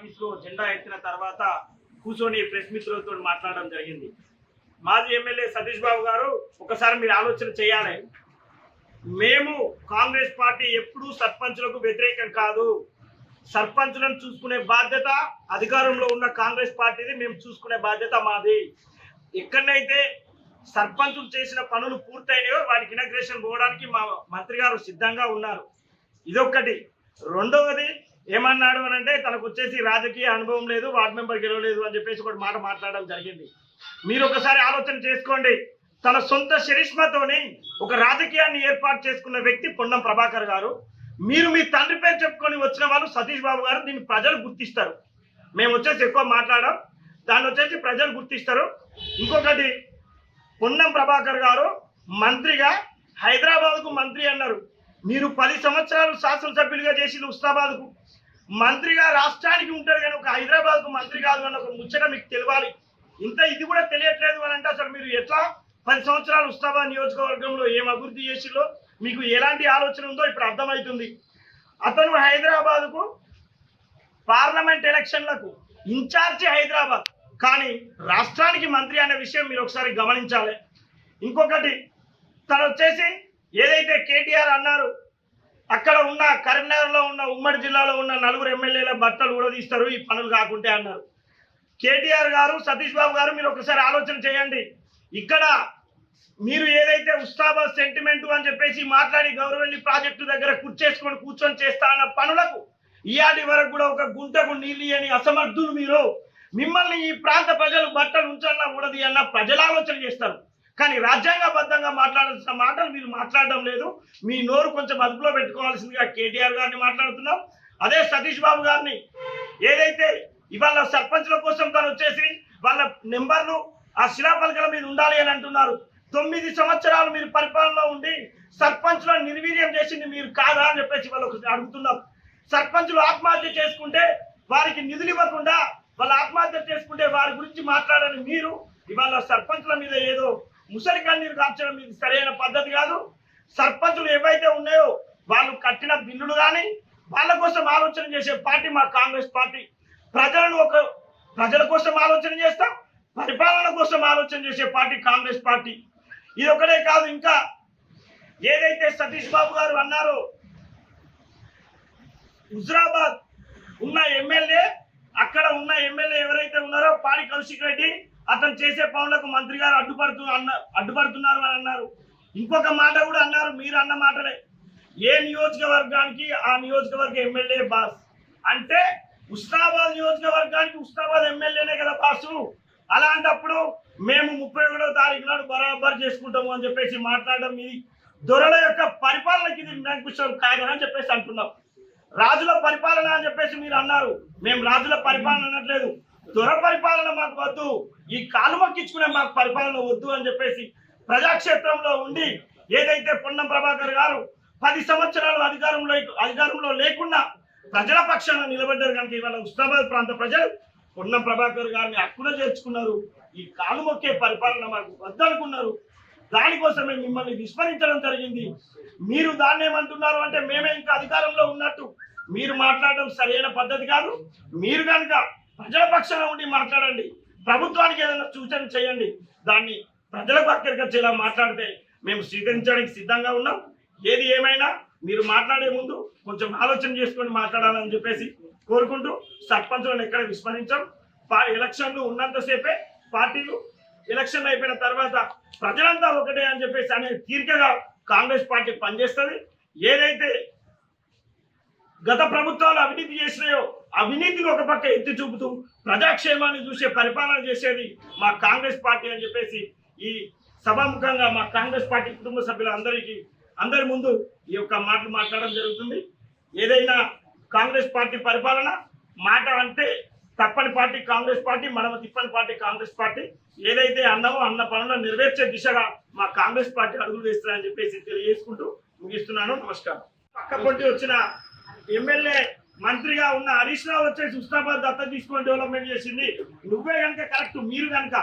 ఆఫీసులో జెండా ఎత్తిన తర్వాత కూర్చొని ప్రెస్ మిత్రులతో మాట్లాడడం జరిగింది. మాజీ ఎమ్మెల్యే సతీష్ బాబు గారు ఒకసారి మీరు ఆలోచన చేయాలి. మేము కాంగ్రెస్ పార్టీ ఎప్పుడూ సర్పంచులకు వ్యతిరేకం కాదు. సర్పంచులను చూసుకునే బాధ్యత అధికారంలో ఉన్న కాంగ్రెస్ పార్టీది, మేము చూసుకునే బాధ్యత మాది. ఎక్కడైతే సర్పంచులు చేసిన పనులు పూర్తయినాయో వాటికి ఇనాగ్రేషన్ పోవడానికి మా మంత్రి గారు సిద్ధంగా ఉన్నారు. ఇదొక్కటి. రెండవది ఏమన్నాడు అని అంటే తనకు వచ్చేసి రాజకీయ అనుభవం లేదు, వార్డు మెంబర్ గెలవలేదు అని చెప్పేసి ఒక మాట మాట్లాడడం జరిగింది. మీరు ఒకసారి ఆలోచన చేసుకోండి. తన సొంత చరిష్మతోని ఒక రాజకీయాన్ని ఏర్పాటు చేసుకున్న వ్యక్తి పొన్నం ప్రభాకర్ గారు. మీరు మీ తండ్రి పేరు చెప్పుకొని వచ్చిన వాళ్ళు సతీష్ బాబు గారు. దీన్ని ప్రజలు గుర్తిస్తారు. మేము వచ్చేసి ఎక్కువ మాట్లాడాం, దాన్ని వచ్చేసి ప్రజలు గుర్తిస్తారు. ఇంకొకటి, పొన్నం ప్రభాకర్ గారు మంత్రిగా హైదరాబాద్కు మంత్రి అన్నారు. మీరు 10 సంవత్సరాలు శాసనసభ్యులుగా చేసిన ఉస్నాబాద్కు మంత్రిగా రాష్ట్రానికి ఉంటాడు, కానీ ఒక హైదరాబాద్కు మంత్రి కాదు అన్న ఒక ముచ్చట మీకు తెలియాలి. ఇంత ఇది కూడా తెలియట్లేదు అని అంటే అసలు మీరు ఎట్లా 10 సంవత్సరాలు ఉస్నాబాద్ నియోజకవర్గంలో ఏం అభివృద్ధి చేసిలో మీకు ఎలాంటి ఆలోచన ఉందో ఇప్పుడు అర్థమవుతుంది. అతను హైదరాబాద్కు పార్లమెంట్ ఎలక్షన్లకు ఇన్ఛార్జి హైదరాబాద్, కానీ రాష్ట్రానికి మంత్రి అనే విషయం మీరు ఒకసారి గమనించాలి. ఇంకొకటి, తను వచ్చేసి ఏదైతే కేటీఆర్ అన్నారు, అక్కడ ఉన్న కరీంనగర్లో ఉన్న ఉమ్మడి జిల్లాలో ఉన్న 4 ఎమ్మెల్యేల బట్టలు కూడా తీస్తారు ఈ పనులు కాకుంటే అన్నారు. కేటీఆర్ గారు, సతీష్ బాబు గారు, మీరు ఒకసారి ఆలోచన చేయండి. ఇక్కడ మీరు ఏదైతే ఉస్తాబాద్ సెంటిమెంట్ అని చెప్పేసి మాట్లాడి గౌరవల్లి ప్రాజెక్టు దగ్గర కూర్చొని చేస్తా అన్న పనులకు ఇయాటి వరకు కూడా ఒక గుంటకు నీళ్ళు అని అసమర్థులు మీరు. మిమ్మల్ని ఈ ప్రాంత ప్రజలు బట్టలు ఉంచన్నా కూడదు అన్న ప్రజలు ఆలోచన చేస్తారు, కానీ రాజ్యాంగబద్ధంగా మాట్లాడాల్సిన మాటలు మీరు మాట్లాడడం లేదు. మీ నోరు కొంచెం అదుపులో పెట్టుకోవాల్సిందిగా కేటీఆర్ గారిని మాట్లాడుతున్నాం. అదే సతీష్ బాబు గారిని ఏదైతే ఇవాళ సర్పంచ్ల కోసం తను వచ్చేసి వాళ్ళ నెంబర్లు ఆ శిలాఫలకల మీద ఉండాలి అని అంటున్నారు. 9 సంవత్సరాలు మీరు పరిపాలనలో ఉండి సర్పంచ్లను నిర్వీర్యం చేసింది మీరు కాదా అని చెప్పేసి వాళ్ళు అడుగుతున్నాం. సర్పంచులు ఆత్మహత్య చేసుకుంటే వారికి నిధులు ఇవ్వకుండా వాళ్ళు ఆత్మహత్య చేసుకుంటే వారి గురించి మాట్లాడని మీరు ఇవాళ సర్పంచుల మీద ఏదో ముసలి కన్నీరు కార్చడం ఇది సరైన పద్ధతి కాదు. సర్పంచులు ఏవైతే ఉన్నాయో వాళ్ళు కట్టిన బిల్లులు కానీ వాళ్ళ కోసం ఆలోచన చేసే పార్టీ మా కాంగ్రెస్ పార్టీ. ప్రజల కోసం ఆలోచన చేస్తాం, పరిపాలన కోసం ఆలోచన చేసే పార్టీ కాంగ్రెస్ పార్టీ. ఇది ఒకటే కాదు, ఇంకా ఏదైతే సతీష్ బాబు గారు అన్నారో, హుజరాబాద్ ఉన్న ఎమ్మెల్యే, అక్కడ ఉన్న ఎమ్మెల్యే ఎవరైతే ఉన్నారో పాడి కౌశిక్ రెడ్డి, అతను చేసే పనులకు మంత్రి గారు అడ్డుపడుతున్నారు అని అన్నారు. ఇంకొక మాట కూడా అన్నారు, మీరు అన్న మాటలే. ఏ నియోజకవర్గానికి ఆ నియోజకవర్గ ఎమ్మెల్యే బాస్ అంటే ఉస్నాబాద్ నియోజకవర్గానికి ఉస్నాబాద్ ఎమ్మెల్యేనే కదా బాసు. అలాంటప్పుడు మేము 31వ తారీఖు నాడు బరాబర్ చేసుకుంటాము అని చెప్పేసి మాట్లాడడం ఇది దొరల యొక్క పరిపాలనకి ఇది నిరంకుశం కాదని చెప్పేసి అంటున్నాం. రాజుల పరిపాలన అని చెప్పేసి మీరు అన్నారు, మేము రాజుల పరిపాలన అనట్లేదు. దొర పరిపాలన మాకు వద్దు, ఈ కాలు మొక్కించుకునే మాకు పరిపాలన వద్దు అని చెప్పేసి ప్రజాక్షేత్రంలో ఉండి ఏదైతే పొన్నం ప్రభాకర్ గారు 10 సంవత్సరాలు అధికారంలో లేకుండా ప్రజల పక్షాన నిలబడ్డారు కనుక ఇవాళ ఉస్నాబాద్ ప్రాంత ప్రజలు పొన్నం ప్రభాకర్ గారిని హక్కున చేర్చుకున్నారు. ఈ కాలు మొక్కే పరిపాలన మాకు వద్దనుకున్నారు. దానికోసమే మిమ్మల్ని విస్మరించడం జరిగింది. మీరు దాన్ని ఏమంటున్నారు అంటే మేమే ఇంకా అధికారంలో ఉన్నట్టు మీరు మాట్లాడడం సరైన పద్ధతి కాదు. మీరు కనుక ప్రజల పక్షాన ఉండి మాట్లాడండి, ప్రభుత్వానికి ఏదైనా సూచన చేయండి, దాన్ని ప్రజలకు అక్కడికొచ్చేలా మాట్లాడితే మేము స్వీకరించడానికి సిద్ధంగా ఉన్నాం. ఏది ఏమైనా మీరు మాట్లాడే ముందు కొంచెం ఆలోచన చేసుకొని మాట్లాడాలని చెప్పేసి కోరుకుంటూ సర్పంచులను ఎక్కడ విస్మరించాం. ఎలక్షన్లు ఉన్నంతసేపే పార్టీలు, ఎలక్షన్ అయిపోయిన తర్వాత ప్రజలంతా ఒకటే అని చెప్పేసి అనే తీరికగా కాంగ్రెస్ పార్టీ పనిచేస్తుంది. ఏదైతే గత ప్రభుత్వాలు అవినీతి చేసినాయో అవినీతిని ఒక పక్క ఎత్తి చూపుతూ ప్రజాక్షేమాన్ని చూసే పరిపాలన చేసేది మా కాంగ్రెస్ పార్టీ అని చెప్పేసి ఈ సభాముఖంగా మా కాంగ్రెస్ పార్టీ కుటుంబ అందరి ముందు ఈ యొక్క మాటలు మాట్లాడడం జరుగుతుంది. ఏదైనా కాంగ్రెస్ పార్టీ పరిపాలన మాట అంటే తప్పని పార్టీ కాంగ్రెస్ పార్టీ, మనము తిప్పని పార్టీ కాంగ్రెస్ పార్టీ. ఏదైతే అన్నామో అన్న పనులను నెరవేర్చే దిశగా మా కాంగ్రెస్ పార్టీ అడుగులు వేస్తారని చెప్పేసి తెలియజేసుకుంటూ ముగిస్తున్నాను. నమస్కారం. పక్క పొంటి వచ్చిన ఎమ్మెల్యే మంత్రిగా ఉన్న హరీష్ రావు వచ్చేసి ఉస్నాబాద్ దత్త తీసుకొని డెవలప్మెంట్ చేసింది నువ్వే కనుక కరెక్ట్. మీరు కనుక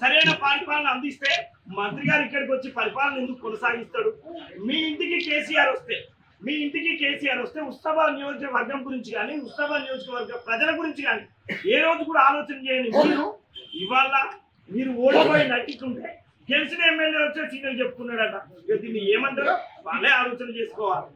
సరైన పరిపాలన అందిస్తే మంత్రి గారు ఇక్కడికి వచ్చి పరిపాలన ఎందుకు కొనసాగిస్తాడు? మీ ఇంటికి కేసీఆర్ వస్తే మీ ఇంటికి కేసీఆర్ వస్తే ఉస్తాబాద్ నియోజకవర్గం గురించి కానీ ఉస్తాబాద్ నియోజకవర్గ ప్రజల గురించి కానీ ఏ రోజు కూడా ఆలోచన చేయండి. ఇవాళ మీరు ఓడిపోయి నటిస్తుంటే గెలిచిన ఎమ్మెల్యే వచ్చే సీనియర్ చెప్పుకున్నాడట. ఇక దీన్ని ఏమంటారో వాళ్ళే ఆలోచన చేసుకోవాలి.